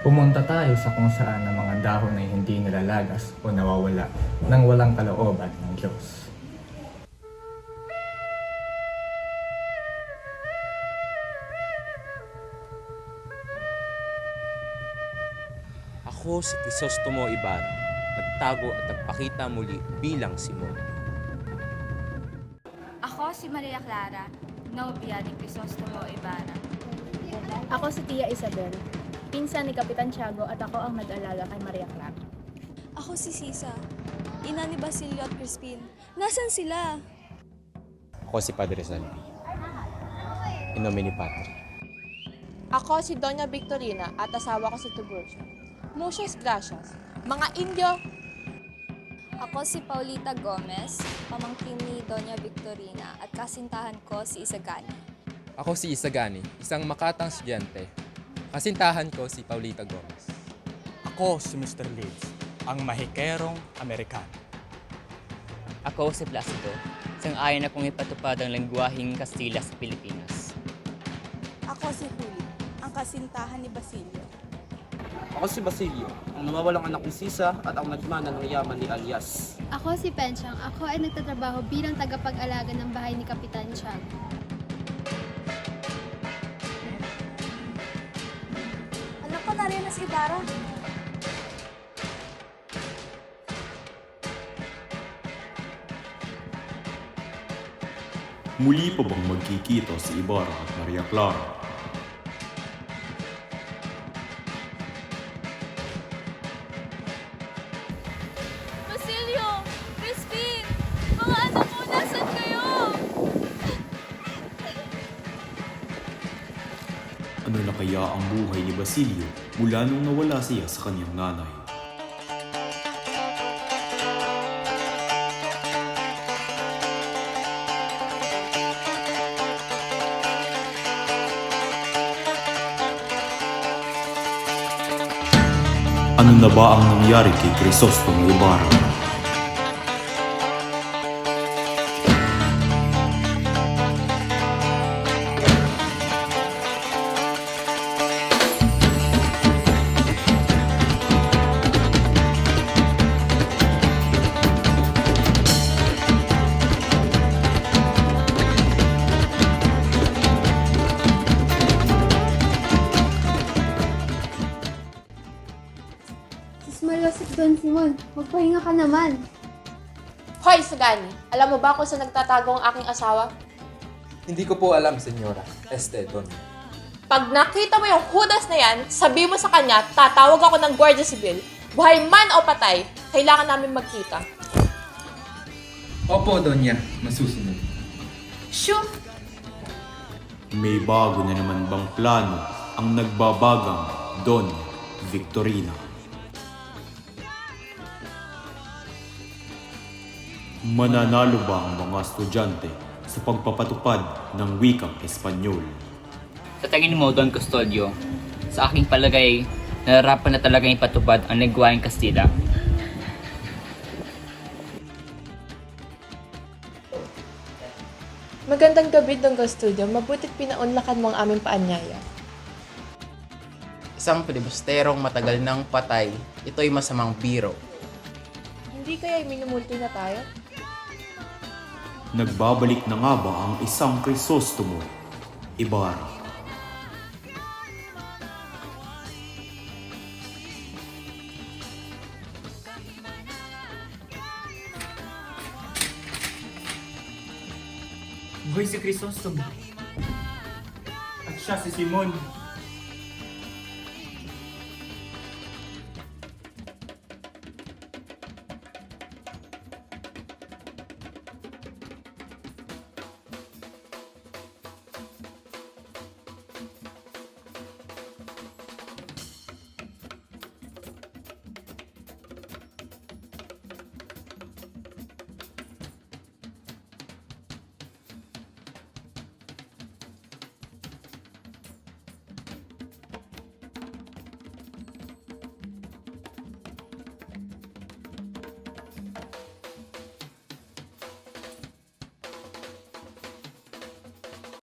Pumunta tayo sa kung saan ang mga dahon ay hindi nilalagas o nawawala nang walang kalooban ng Diyos. Ako si Crisostomo Ibarra, nagtago at nagpakita muli bilang Simon. Ako si Maria Clara, nobya ni Crisostomo Ibarra. Ako si Tia Isabel, pinsan ni Kapitan Tiago at ako ang nag-alaga kay Maria Clara. Ako si Sisa, ina ni Basilio at Crispin. Nasaan sila? Ako si Padre Salvi, in nomine Patri. Ako si Doña Victorina at asawa ko si Tiburcio. Muchas gracias. Mga Indio, Ako si Paulita Gomez, pamangkin ni Doña Victorina at kasintahan ko si Isagani. Ako si Isagani, isang makatang estudyante. Kasintahan ko si Paulita Gomez. Ako si Mr. Leeds, ang mahikerong Amerikano. Ako si Placido, sang-ayon akong ipatupad ang lengguwaheng Kastila sa Pilipinas. Ako si Huli, ang kasintahan ni Basilio. Ako si Basilio, ang nawawalang anak ni Sisa at ang nagmana ng yaman ni Alias. Ako si Pensyang. Ako ay nagtatrabaho bilang tagapag-alaga ng bahay ni Kapitan Tiago. Anak ko na rin na si Ibarra. Muli pa bang magkikita si Ibarra at Maria Clara? Basilio! Crispin! Mga anak ko, nasan kayo? Ano na kaya ang buhay ni Basilio mula nung nawala siya sa kanyang nanay? Ano na ba ang nangyari kay Crisostomo Ibarra? Sis Malasik Don Simon, magpahinga ka naman. Hoy Sagani, alam mo ba kung saan nagtatago ang aking asawa? Hindi ko po alam, Senyora. Don. Pag nakita mo yung hudas na yan, sabi mo sa kanya, tatawag ako ng Guardia Civil. Buhay man o patay, kailangan namin magkita. Opo, Donya. Masusunod. Shoo! May bago na naman bang plano ang nagbabagang Don Victorina? Mananalo ba ang mga estudyante sa pagpapatupad ng wikang Espanyol? Sa tingin mo, Don Custodio, sa aking palagay, nararapan na talagang ipatupad ang lengguwaheng Kastila. Magandang gabi, Don Studio. Mabuti't pinaunlakan mo ang aming paanyaya. Isang filibusterong matagal nang patay, ito'y masamang biro. Hindi kaya minumulti na tayo? Nagbabalik na nga ba ang isang Crisostomo Ibarra? Buhay si Crisostomo. At siya si Simon.